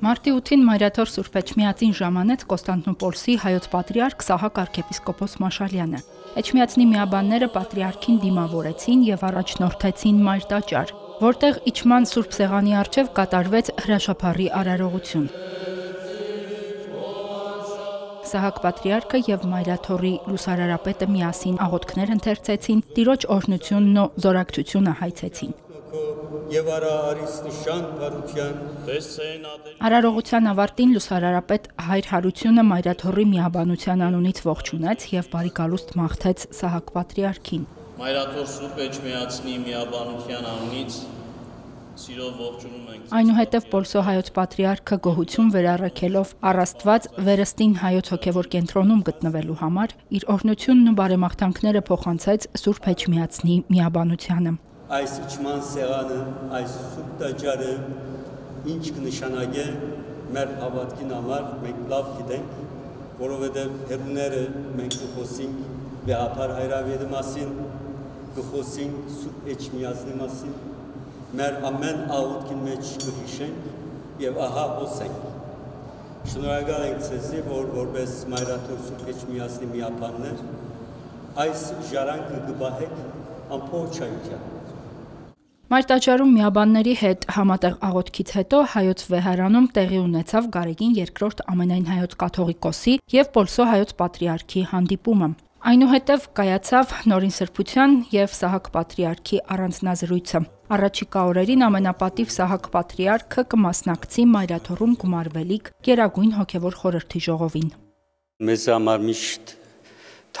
Մարտի 8-ին Մայրաթոր Սուրբ Էջմիածին ժամանեց Կոստանդնուպոլսի հայոց պատրիարք Սահակ arczepiskopos Մաշալյանը։ Էջմիածնի միաբանները պատրիարքին դիմավորեցին եւ առաջնորդեցին Մայր տաճար, որտեղ իջման Սուրբ Սեղանի առջև կատարվեց հրաշափառի արարողություն։ Սահակ պատրիարքը եւ Մայրաթորի լուսարարապետը միասին աղոթքներ ընթերցեցին, Տիրոջ օրհնությունն ու զորակցությունը հայցեցին։ Արարողության ավարտին լուսարարապետ Հայր Հարությունը Մայրաթորի միաբանության անունից ողջունեց եւ բարիկալուստ մաղթեց Սահակ պատրիարքին։ Մայրաթոր Սուրբ Էջմիածնի միաբանության անունից սիրով ողջունում ենք։ Այնուհետև Պոլսո հայոց պատրիարքը գոհություն վերառաքելով առաստված Վերստին հայոց հոգևոր կենտրոնում գտնվելու համար իր օրհնությունն ու բարեմաղթանքները փոխանցեց Սուրբ Էջմիածնի միաբանությանը։ Այս իջման սեղանը, այս Սուրբ տաճարը ինչ կնշանակե մեր հավատքին համար, մենք լավ գիտենք, որովհետև հերուները մենք կխոսենք վեհապար հայրավետի մասին, կխոսենք Սուրբ Էջմիածնի մասին, մեր ամեն աղոթքին մեջ կհիշենք եւ ահա հոսենք։ Շնորհակալ ենք ձեզի, որ որպես Մայրաթոր Սուրբ Էջմիածնի միաբաններ այս ժառանգը կբահեք ամբողջությամբ։ Մայր տաճարում միաբանների հետ համատեղ աղոթքից հետո հայոց վեհարանում տեղի ունեցավ Գարեգին II ամենայն հայոց կաթողիկոսի եւ Պոլսո հայոց պատրիարքի հանդիպումը։ Այնուհետև կայացավ Նորին Սրբության եւ Սահակ պատրիարքի առանձնազրույցը։ Առաջիկա օրերին ամենապատիվ Սահակ պատրիարքը կմասնակցի Մայրաթորում գումարվելիք Գերագույն հոգևոր խորհրդի ժողովին։ Մեզ համար միշտ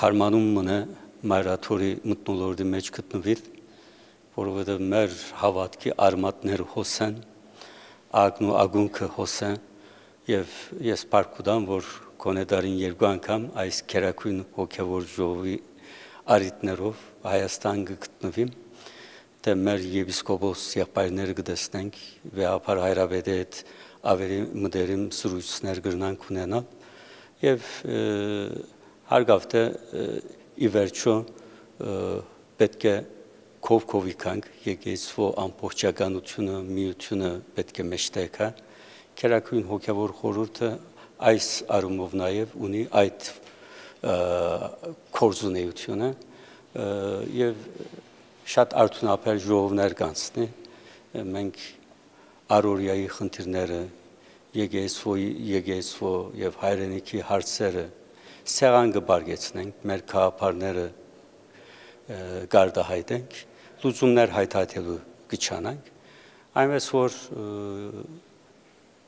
թարմանում մնա Մայրաթորի մթնոլորտի մեջ գտնվել, որովհետև մեր հավատքի արմատները հոսեն, ագնու ագունքը հոսեն եւ ես պարկուդամ, որ կոնեդարին երկու անգամ այս Գերագույն հոգևոր ժողովի արիտներով Հայաստան գտնվիմ, թե մեր եպիսկոպոս եղբայրները կտեսնենք, վեհապար հայրավետի հետ ավելի մտերիմ զրույցներ կգնանք ունենալ եւ հարգավ թե ի վերջո պետք է կովիքանք եկեցվո ամբողջականությունը, միությունը պետք է մեջտեղ է, Գերագույն հոգևոր խորհուրդը այս առումով նաև ունի այդ կորզունեությունը եւ շատ արդյունաբեր ժողովներ կանցնի, մենք առօրյայի խնդիրները, եկեցվո եւ հայրենիքի հարցերը սեղան կբարգեցնենք, մեր քաղաքարները գարդահայտենք, լուծումներ հայտարարելու կչանանք, այնպես որ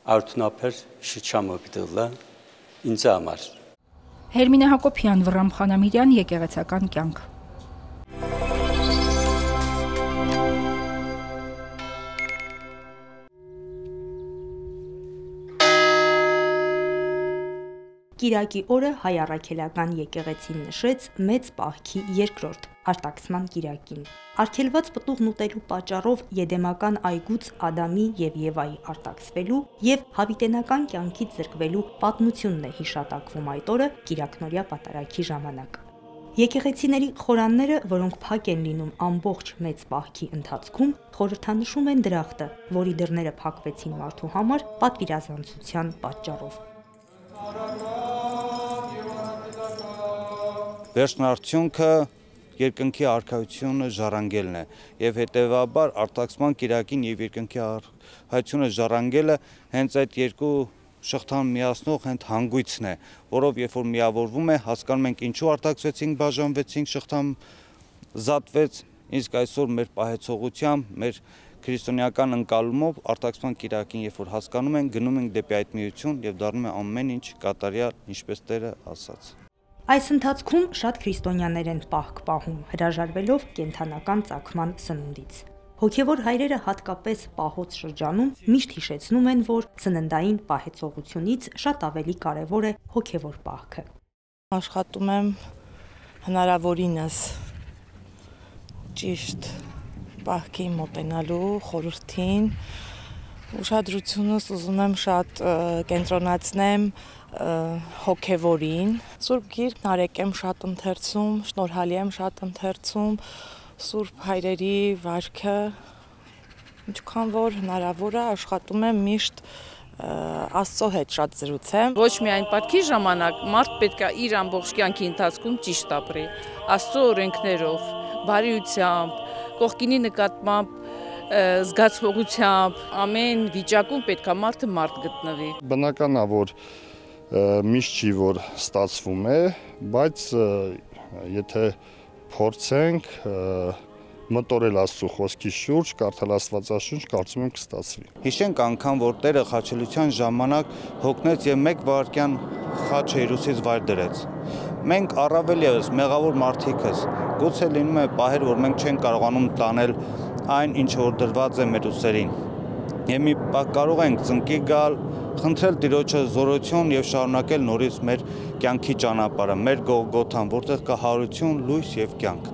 արդյունաբեր շրջանը պիտի ինձ համար։ Հերմինե Հակոբյան, Վռամ Խանամիրյան, Եկեղեցական կյանք։ Կիրակի օրը Հայ առաքելական եկեղեցին նշեց մեծ պահքի երկրորդ արտաքսման կիրակին։ Արգելված պտուղն ուտելու պատճառով Եդեմական այգուց Ադամի եւ Եվայի արտաքսվելու եւ հավիտենական կյանքից զրկվելու պատմությունն է հիշատակվում այդ օրը կիրակնօրյա պատարագի ժամանակ։ Եկեղեցիների խորանները, որոնք փակ են լինում ամբողջ մեծ պահքի ընթացքում, խորհրդանշում են դրախտը, որի դռները փակվեցին մարդու համար պատվիրազանցության պատճառով։ Վերջնարդյունքը երկնքի արքայությունը ժառանգելն է եւ հետեւաբար արտաքսման կիրակին եւ երկնքի արքայությունը ժառանգելը հենց այդ երկու շղթան միացնող հենց հանգույցն է, որով երբ որ միավորվում է, հասկանում ենք ինչու արտաքսվեցինք, բաժանվեցինք, շղթան զատվեց, իսկ այսօր մեր պահեցողությամբ, մեր քրիստոնեական ընկալումով արտաքսման կիրակին երբ որ հասկանում ենք, գնում ենք դեպի այդ միություն եւ դառնում է ամեն ինչ կատարյալ, ինչպես Տերը ասաց։ Այս ընթացքում շատ քրիստոնյաներ են պահք պահում, հրաժարվելով կենդանական ծագման սնունդից։ Հոգևոր հայրերը հատկապես պահոց շրջանում միշտ հիշեցնում են, որ սննդային պահեցողությունից շատ ավելի կարևոր է հոգևոր պահքը։ Աշխատում եմ հնարավորինս ճիշտ պահքի մոտենալու խորհրդին, ուշադրությունս ուզում եմ շատ կենտրոնացնեմ հոգևորին, Սուրբ Գիրքն արեք եմ շատ ընթերցում, շնորհալի եմ շատ ընթերցում, Սուրբ հայրերի վարքը Ինչքան որ հնարավոր է աշխատում եմ միշտ Աստծո հետ շատ զրուցեմ։ Ոչ միայն պատքի ժամանակ մարդ պետք է իր ամբողջ կյանքի ընթացքում ճիշտ ապրի, Աստծո օրենքներով, բարիությամբ, կողքինի նկատմամբ զգացողությամբ, ամեն վիճակում պետք է մարդը մարդ գտնվի։ Բնական է, որ միշտ չի որ ստացվում է, բայց եթե փորձենք մտորել Աստծո խոսքի շուրջ, կարդալ Աստվածաշունչ, կարծում եմ կստացվի։ Հիշենք անգամ, որ Տերը խաչելության ժամանակ հոգնեց եւ 1 վայրկյան խաչը Հիսուսից վայր դրեց։ Մենք առավել եւս մեղավոր մարդիկս գուցե լինում է պահեր, որ մենք չենք կարողանում տանել այն, ինչ որ դրված է մեր ուսերին։ Եվ մի պահ կարող ենք ծնկի գալ, խնդրել Տիրոջը զորություն եւ շարունակել նորից մեր կյանքի ճանապարհը, մեր Գողգոթան, որտեղ կա հարություն, լույս եւ կյանք։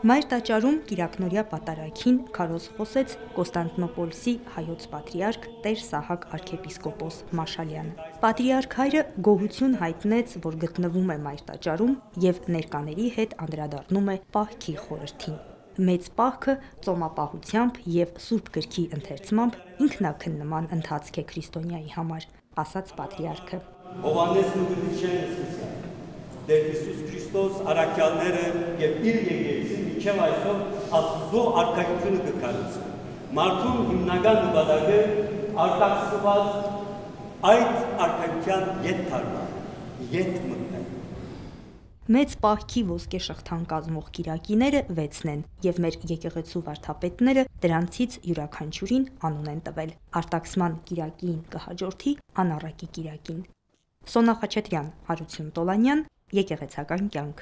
Մայր տաճարում Կիրակնորյա պատարագին քարոզ խոսեց Կոստանդնոպոլսի հայոց պատրիարք Տեր Սահակ arczepiskopos Մաշալյանը։ Պատրիարք հայրը գոհություն հայտնեց, որ գտնվում է Մայր տաճարում եւ ներկաների հետ անդրադառնում է պահքի խորհրդին։ Մեծ պահքը ծոմապահությամբ եւ Սուրբ գրքի ընթերցմամբ ինքնակննման ընթացք է քրիստոնյայի համար, ասաց պատրիարքը։ Հովհաննեսն ու Գրիչյանը սկսել Դեր Հիսուս Քրիստոս արաքյալները եւ իր եկեղեցին միջև այսօր Աստծո արքայությունը կկառուցեն։ Մարդուն հիմնական նպատակը արտաքսված այդ արքայության ետ թարմալ, ետ մտնել։ Մեծ պահքի ոսկե շղթան կազմող կիրակիները 6-ն են եւ մեր եկեղեցու վարդապետները դրանցից յուրաքանչյուրին անուն են տվել։ Արտաքսման կիրակին կհաջորդի անառակի կիրակին։ Սոնա Խաչատրյան, Հարություն Տոլանյան, Եկեղեցական կյանք։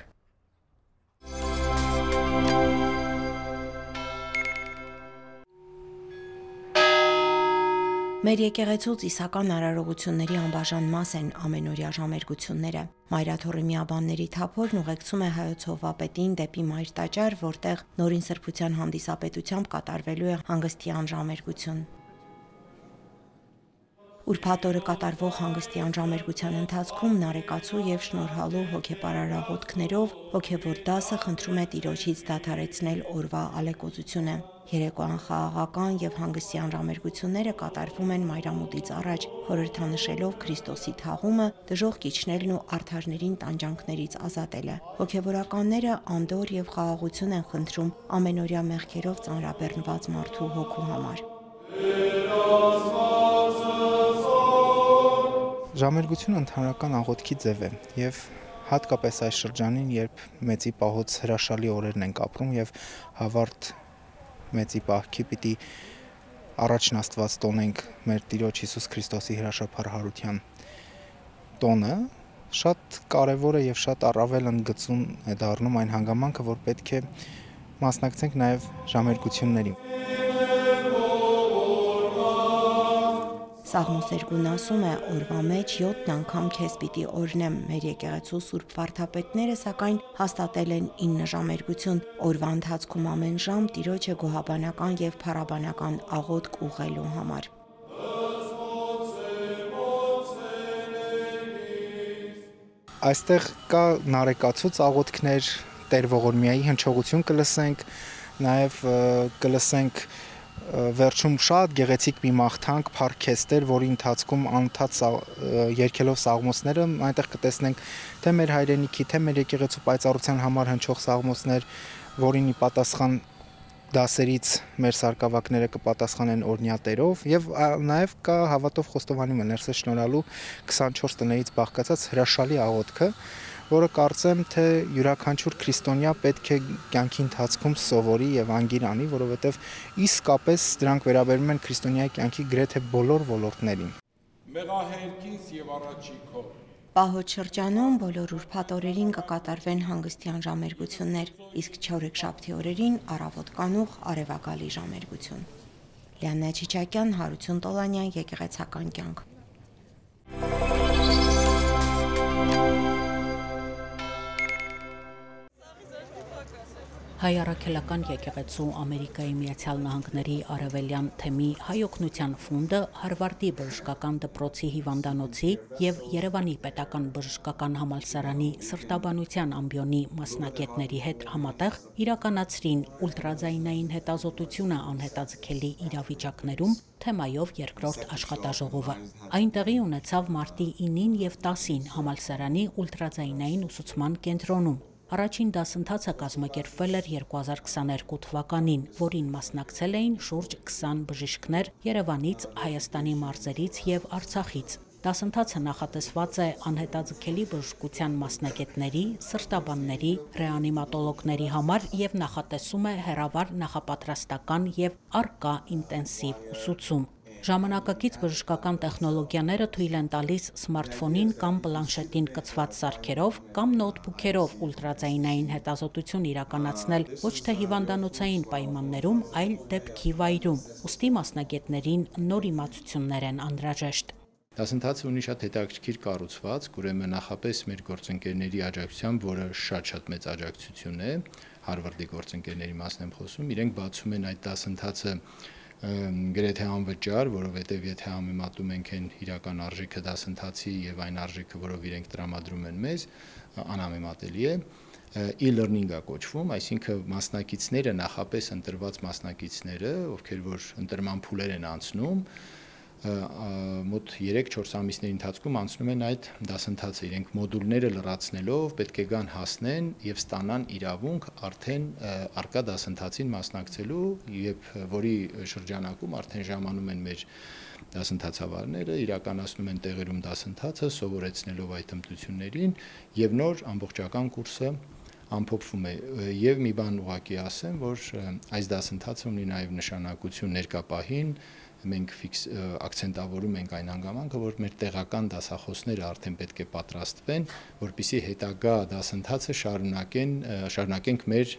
Մեր եկեղեցու ծիսական արարողությունների անբաժան մաս են ամենօրյա ժամերգությունները։ Մայրաթոռի միաբանների թափորն ուղեկցում է հայոց հովվապետին դեպի Մայր տաճար, որտեղ նորին սրբության հանդիսապետությամբ կատարվելու է հանգստյան ժամերգություն։ Ուրբաթ օրը կատարվող հանգստյան ժամերգության ընթացքում նարեկացու եւ շնորհալու հոգեպարար աղոթքներով հոգեվոր դասը խնդրում է Տիրոջից դադարեցնել օրվա ալեկոծությունը։ Երեկոյան խաղաղական եւ հանգստյան ժամերգությունները կատարվում են մայրամուտից առաջ, խորհրդանշելով Քրիստոսի թաղումը, դժոխք իջնելն ու արդարներին տանջանքներից ազատելը։ Հոգեվորականները անդոր եւ խաղաղություն են խնդրում ամենօրյա մեղքերով ծանրաբեռնված մարդու հոգու համար։ Ժամերգությունը ընդհանրական աղոթքի ձև է եւ հատկապես այս շրջանին, երբ մեծի պահոց հրաշալի օրերն ենք ապրում եւ հավարտ մեծի պահքի պիտի առաջն Աստված տոնենք մեր Տիրոջ Հիսուս Քրիստոսի հրաշափառ հարության տոնը, շատ կարեւոր է եւ շատ առավել ընդգծում է դառնում այն հանգամանքը, որ պետք է մասնակցենք նաեւ ժամերգություններին։ Սաղմոս 2-ն ասում է. օրվա մեջ 7 անգամ քեզ պիտի օրհնեմ։ Մեր եկեղեցու սուրբ վարդապետները սակայն հաստատել են 9 ժամերգություն։ Օրվա ընթացքում ամեն ժամ Տիրոջը գոհաբանական եւ փառաբանական աղոթք ուղղելու համար։ Այստեղ կա նարեկացուց աղոթքներ, Տեր Ողորմիայի հնչողություն կլսենք, նաեւ կլսենք վերջում շատ գեղեցիկ մի մաղթանք Փարքեստեր, որի ընթացքում անընդհատ երգելով սաղմոսները այնտեղ կտեսնենք թե մեր հայրենիքի, թե մեր եկեղեցու պայծառության համար հնչող սաղմոսներ, որին ի պատասխան դասերից մեր սարկավակները կպատասխանեն օրհնյատերով եւ նաեւ կա հավատով Խոստովանի մներսը շնորհալու 24 տներից բաղկացած հրաշալի աղոթքը, որը կարծեմ թե յուրաքանչյուր քրիստոնյա պետք է կյանքի ընթացքում սովորի եւ անգիր անի, որովհետեւ իսկապես դրանք վերաբերում են քրիստոնյայի կյանքի գրեթե բոլոր ոլորտներին։ Մեղահերքից եւ առաջիկով Պահոց շրջանում բոլոր ուրբաթ օրերին կկատարվեն հանգստյան ժամերգություններ, իսկ չորեքշաբթի օրերին առավոտ կանուխ արևակալի ժամերգություն։ Լիաննա Չիչակյան, Հարություն Տոլանյան, Եկեղեցական կյանք։ Հայ առաքելական եկեղեցու Ամերիկայի Միացյալ Նահանգների Արևելյան թեմի Հայ օգնության ֆոնդը Հարվարդի բժշկական դպրոցի հիվանդանոցի եւ Երևանի պետական բժշկական համալսարանի սրտաբանության ամբիոնի մասնագետների հետ համատեղ իրականացրին ուլտրաձայնային հետազոտությունը անհետաձգելի իրավիճակներում թեմայով երկրորդ աշխատաժողովը։ Այն տեղի ունեցավ մարտի 9-ին եւ 10-ին համալսարանի ուլտրաձայնային ուսուցման կենտրոնում։ Առաջին դասընթացը կազմակերպվել էր 2022 թվականին, որին մասնակցել էին շուրջ 20 բժիշկներ Երևանից, Հայաստանի մարզերից եւ Արցախից։ Դասընթացը նախատեսված է անհետաձգելի բժշկության մասնագետների, սրտաբանների, ռեանիմատոլոգների համար եւ նախատեսում է հեռավար նախապատրաստական եւ առկա ինտենսիվ ուսուցում։ Ժամանակակից բժշկական տեխնոլոգիաները թույլ են տալիս սմարթֆոնին կամ պլանշետին կցված սարքերով կամ նոթբուքերով ուլտրաձայնային հետազոտություն իրականացնել ոչ թե հիվանդանոցային պայմաններում, այլ դեպքի վայրում։ Ուստի մասնագետներին նոր իմացություններ են անհրաժեշտ։ Դասընթացը ունի շատ հետաքրքիր կառուցվածք, ուրեմն նախապես մեր գործընկերների աջակցությամբ, որը շատ մեծ աջակցություն է, Հարվարդի գործընկերների մասն եմ խոսում, իրենք բացում են այդ դասընթացը գրեթե անվճար, որովհետև եթե համեմատում ենք այն իրական արժեքը դասընթացի եւ այն արժեքը, որով իրենք տրամադրում են մեզ, անհամեմատելի է։ E-learning-ը կոչվում, այսինքն մասնակիցները, նախապես ընտրված մասնակիցները, ովքեր որ ընտրման փուլեր են անցնում, մոտ 3-4 ամիսների ընթացքում անցնում են այդ դասընթացը, իրենք մոդուլները լրացնելով պետք է գան հասնեն եւ ստանան իրավունք արդեն արկա դասընթացին մասնակցելու եւ որի շրջանակում արդեն ժամանում են մեր դասընթացավարները, իրականացնում են տեղերում դասընթացը, սովորեցնելով այդ հմտություններին եւ նոր ամբողջական կուրսը ամփոփվում է եւ մի բան ուղղակի ասեմ, որ այս դասընթացը ունի նաեւ նշանակություն ներկա պահին մենք ակցենտավորում ենք այն հանգամանքը, որ մեր տեղական դասախոսները արդեն պետք է պատրաստվեն, որպեսզի հետագա դասընթացը շարունակենք մեր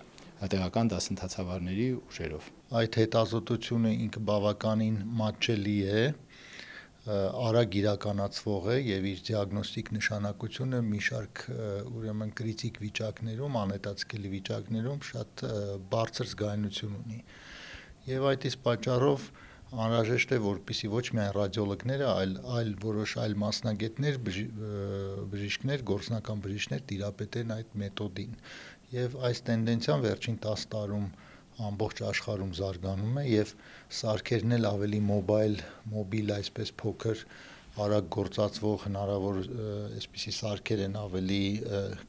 տեղական դասընթացավարների ուժերով։ Այդ հետազոտությունը ինքը բավականին մատչելի է, արագ իրականացվող է եւ իր դիագնոստիկ նշանակությունը մի շարք ուրեմն կրիտիկ վիճակներում, անհետաձգելի վիճակներում շատ բարձր զգայունություն ունի։ Եվ այդ իսկ պատճառով անհրաժեշտ է, որպեսզի ոչ միայն ռադիոլոգները, այլ որոշ այլ մասնագետներ, բժիշկներ, գործնական բժիշկներ տիրապետեն այդ մեթոդին։ Եվ այս տենդենցիան վերջին 10 տարում ամբողջ աշխարհում զարգանում է եւ սարքերն էլ ավելի մոբիլ, այսպես փոքր, արագ գործածվող հնարավոր այսպիսի սարքեր են ավելի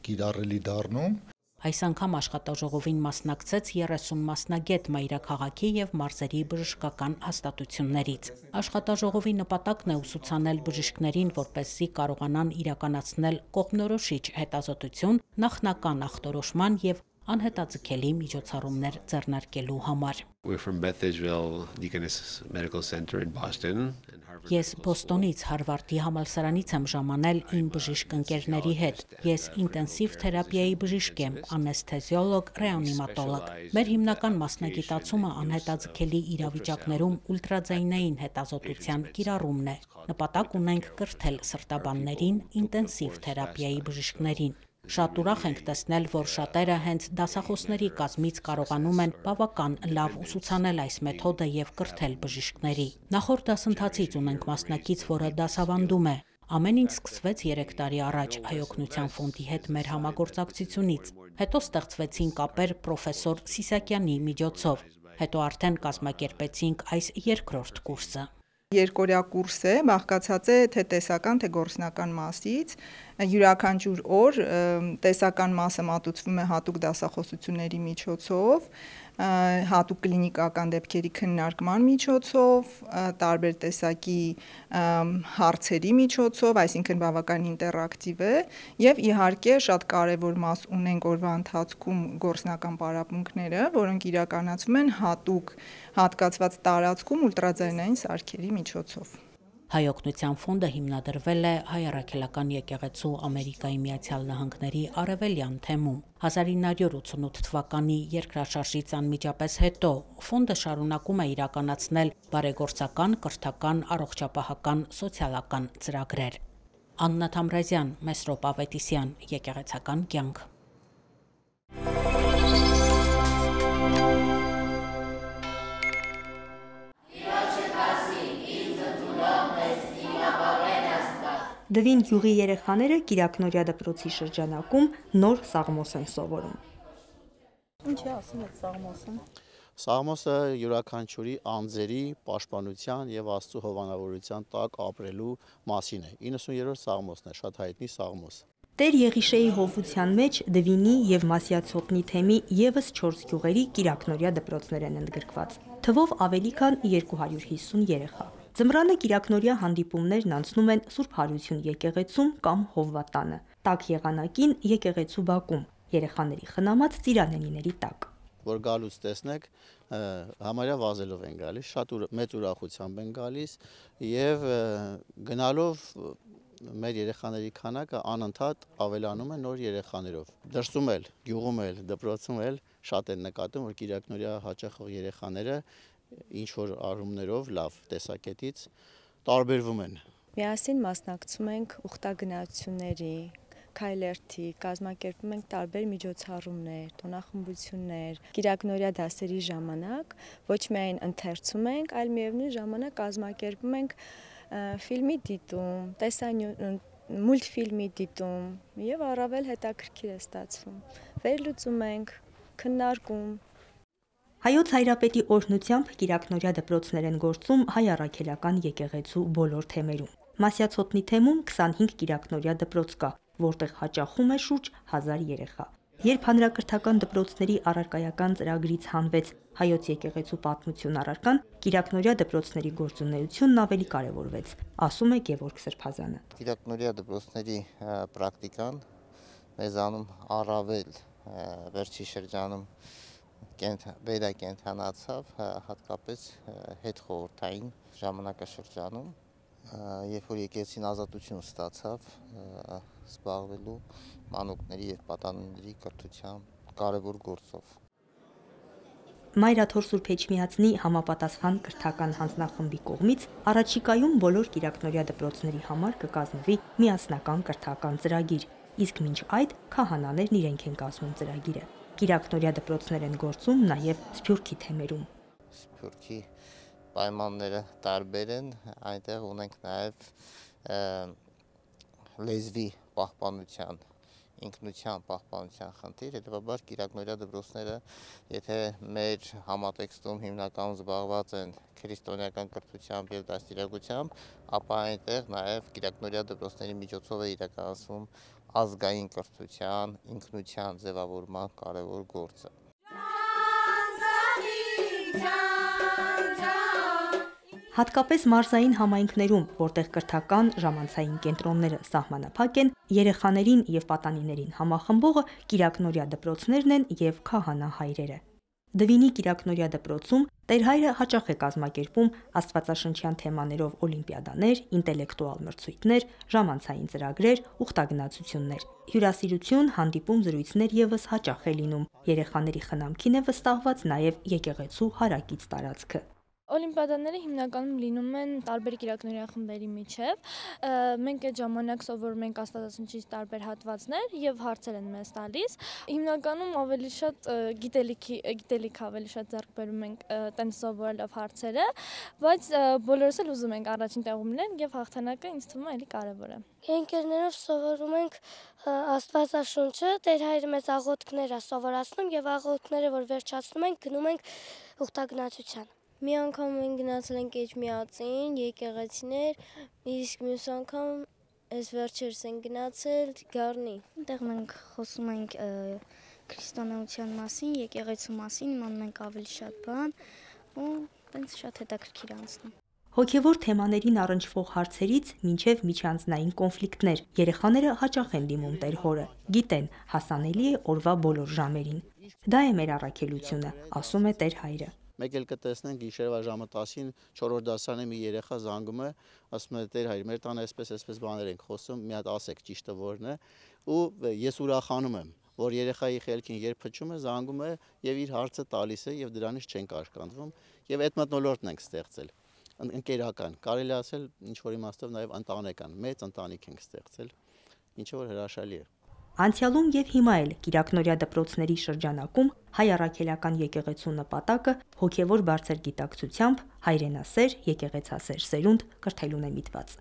կիրառելի դառնում։ Այս անգամ աշխատաժողովին մասնակցեց 30 մասնագետ մայրաքաղաքի եւ մարզերի բժշկական հաստատություններից։ Աշխատաժողովի նպատակն է ուսուցանել բժիշկներին, որպեսզի կարողանան իրականացնել կողմնորոշիչ հետազոտություն, նախնական ախտորոշման եւ անհետաձգելի միջոցառումներ ձեռնարկելու համար։ Ես Բոստոնից Հարվարդի համալսարանից եմ ժամանել իմ բժիշկ ընկերների հետ։ Ես ինտենսիվ թերապիայի բժիշկ եմ, անեսթեզիոլոգ, ռեանիմատոլոգ։ Մեր հիմնական մասնագիտացումը անհետաձգելի իրավիճակներում ուլտրաձայնային հետազոտության կիրառումն է։ Նպատակ ունենք կրթել սրտաբաններին, ինտենսիվ թերապիայի բժիշկներին։ Շատ ուրախ ենք տեսնել, որ շատերը հենց դասախոսների կազմից կարողանում են բավական լավ ուսուցանել այս մեթոդը եւ կրթել բժիշկների։ Նախորդ դասընթացից ունենք մասնակից, որը դասավանդում է։ Ամեն ինչ սկսվեց 3 տարի առաջ Հայ օգնության ֆոնդի հետ մեր համագործակցությունից։ Հետո ստեղծվեցին կապեր պրոֆեսոր Սիսակյանի միջոցով։ Հետո արդեն կազմակերպեցինք այս երկրորդ կուրսը։ Երկօրյա կուրս է, բաղկացած է թե տեսական, թե գործնական մասից։ Յուրաքանչյուր օր տեսական մասը մատուցվում է հատուկ դասախոսությունների միջոցով, հատուկ կլինիկական դեպքերի քննարկման միջոցով, տարբեր տեսակի հարցերի միջոցով, այսինքն բավական ինտերակտիվ է եւ իհարկե շատ կարեւոր մաս ունենք օրվա ընթացքում գործնական պարապմունքները, որոնք իրականացվում են հատուկ հատկացված տարածքում ուլտրաձայնային սարքերի միջոցով։ Հայ օգնության ֆոնդը հիմնադրվել է Հայ առաքելական եկեղեցու Ամերիկայի Միացյալ Նահանգների Արևելյան թեմում։ 1988 թվականի երկրաշարժից անմիջապես հետո ֆոնդը շարունակում է իրականացնել բարեգործական, կրթական, առողջապահական, սոցիալական ծրագրեր։ Աննա Թամրազյան, Մեսրոպ Ավետիսյան, Եկեղեցական կյանք։ Դվին գյուղի երեխաները Կիրակնորյա դպրոցի շրջանակում նոր սաղմոս են սովորում։ Ինչ է ասում այդ սաղմոսը։ Սաղմոսը յուրաքանչյուրի անձերի պաշտպանության եւ Աստծո հովանավորության տակ ապրելու մասին է։ 90-րդ սաղմոսն է, շատ հայտնի սաղմոս։ Տեր Եղիշեի հովության մեջ Դվինի եւ Մասյացոտնի թեմի եւս 4 գյուղերի Կիրակնորյա դպրոցներ են ընդգրկված։ Թվով ավելի քան 250 երեխա։ Ձմռանը Կիրակնորյա հանդիպումներն անցնում են Սուրբ Հարություն եկեղեցում կամ Հովվատանը, տաք եղանակին եկեղեցու բակում, երեխաների խնամած ծիրանենիների տակ։ Որ գալուց տեսնեք, համարյա վազելով են գալիս, շատ մեծ ուրախությամբ են գալիս եւ գնալով մեր երեխաների քանակը անընդհատ ավելանում է նոր երեխաներով։ Դրսում էլ, գյուղում էլ, դպրոցում էլ շատ են նկատում, որ Կիրակնորյա հաճախող երեխաները ինչ որ առումներով լավ տեսակետից տարբերվում են։ Միասին մասնակցում ենք ուխտագնացությունների, քայլերթի, կազմակերպում ենք տարբեր միջոցառումներ, տոնախմբություններ։ Կիրակնորյա դասերի ժամանակ ոչ միայն ընթերցում ենք, այլ միևնույն ժամանակ կազմակերպում ենք ֆիլմի դիտում, մուլտֆիլմի դիտում եւ առավել հետաքրքիր է ստացվում։ Վերլուծում ենք, քննարկում։ Հայոց Հայրապետի օրհնությամբ Կիրակնորյա դպրոցներ են գործում հայ առաքելական եկեղեցու բոլոր թեմերում։ Մասյացոտնի թեմում 25 Կիրակնորյա դպրոց կա, որտեղ հաճախում է շուրջ 1000 երեխա։ Երբ հանրակրթական դպրոցների առարկայական ծրագրից հանվեց Հայոց եկեղեցու պատմություն առարկան, Կիրակնորյա դպրոցների գործունեությունն ավելի կարևորվեց, ասում է Գևորգ Սրբազանը։ Կիրակնորյա դպրոցների պրակտիկան մեզանում առավել վերջի շրջանում վերակենդանացավ, հատկապես հետխորհրդային ժամանակաշրջանում, երբ որ եկեղեցին ազատություն ստացավ զբաղվելու մանուկների եւ պատանիների կրթության կարևոր գործով։ Մայրաթոր Սուրբ Էջմիածնի համապատասխան կրթական հանձնախմբի կողմից առաջիկայում բոլոր Կիրակնորյա դպրոցների համար կկազմվի միասնական կրթական ծրագիր, իսկ մինչ այդ քահանաներն իրենք են կազմում ծրագիրը։ Կիրակնորյա դպրոցներ են գործում նաև Սփյուռքի թեմերում։ Սփյուռքի պայմանները տարբեր են, այնտեղ ունենք նաև լեզվի պահպանության, ինքնության պահպանության խնդիր, հետևաբար Կիրակնորյա դպրոցները, եթե մեր համատեքստում հիմնականում զբաղված են քրիստոնեական կրթությամբ եւ դաստիարակությամբ, ապա այնտեղ նաև Կիրակնորյա դպրոցների միջոցով է իրականացվում ազգային կրթության, ինքնության ձևավորման կարևոր գործը։ Հատկապես մարզային համայնքներում, որտեղ կրթական ժամանցային կենտրոնները սահմանափակ են, երեխաներին եւ պատանիներին համախմբողը Կիրակնորյա դպրոցներն են եւ քահանա հայրերը։ Դվինի Կիրակնորյա դպրոցում Տեր հայրը հաճախ է կազմակերպում աստվածաշնչյան թեմաներով օլիմպիադաներ, ինտելեկտուալ մրցույթներ, ժամանցային ծրագրեր, ուխտագնացություններ։ Հյուրասիրություն, հանդիպում, զրույցներ եւս հաճախ է լինում։ Երեխաների խնամքին է վստահված նաեւ եկեղեցու հարակից տարածքը։ Օլիմպիադաները հիմնականում լինում են տարբեր Կիրակնորյա խմբերի միջև։ Մենք այդ ժամանակ սովորում ենք աստվածաշնչից տարբեր հատվածներ եւ հարցեր են մեզ տալիս։ Հիմնականում ավելի շատ գիտելիք ավելի շատ ձեռք բերում ենք տենց սովորելով հարցերը, բայց բոլորս էլ ուզում ենք առաջին տեղում լինել եւ հաղթանակը ինձ թվում է էլի կարեւոր է։ Ընկերներով սովորում ենք աստվածաշունչը, Տեր հայրը մեզ աղոթքներ է սովորացնում եւ աղոթքները, որ վերջացնում ենք, գնում ենք ուխտագնացության։ Մի անգամ մենք գնացել ենք Էջմիածին, եկեղեցիներ, իսկ մյուս անգամ այս վերջերս ենք գնացել Գառնի։ Այնտեղ մենք խոսում ենք քրիստոնեության մասին, եկեղեցու մասին, իմանում ենք ավելի շատ բան ու տենց շատ հետաքրքիր անցնում։ Հոգևոր թեմաներին առնչվող հարցերից մինչև միջանձնային կոնֆլիկտներ երեխաները հաճախ են դիմում Տեր հորը, գիտեն, հասանելի է օրվա բոլոր ժամերին։ Դա է մեր առաքելությունը, ասում է Տեր հայրը։ Մեկ էլ կտեսնենք գիշերվա ժամը 10-ին 4-րդ դասարանի մի երեխա զանգում է, ասում է Տեր հայր, մեր տանը այսպես բաներ ենք խոսում, մի հատ ասեք ճիշտը որն է, ու ես ուրախանում եմ, որ երեխայի խելքին երբ փչում է, զանգում է եւ իր հարցը տալիս է եւ դրանից չեն կարկանդվում եւ այդ մթնոլորտն ենք ստեղծել։ Ընկերական, կարելի ասել ինչ որ իմաստով նաեւ ընտանեկան, մեծ ընտանիք ենք ստեղծել, ինչը որ հրաշալի է։ Անցյալում եւ հիմա էլ Կիրակնորյա դպրոցների շրջանակում հայ առաքելական եկեղեցու նպատակը հոգևոր բարձր գիտակցությամբ հայրենասեր, եկեղեցասեր սերունդ կրթելուն է միտված։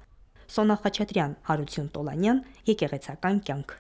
Սոնա Խաչատրյան, Հարություն Տոլանյան, Եկեղեցական կյանք։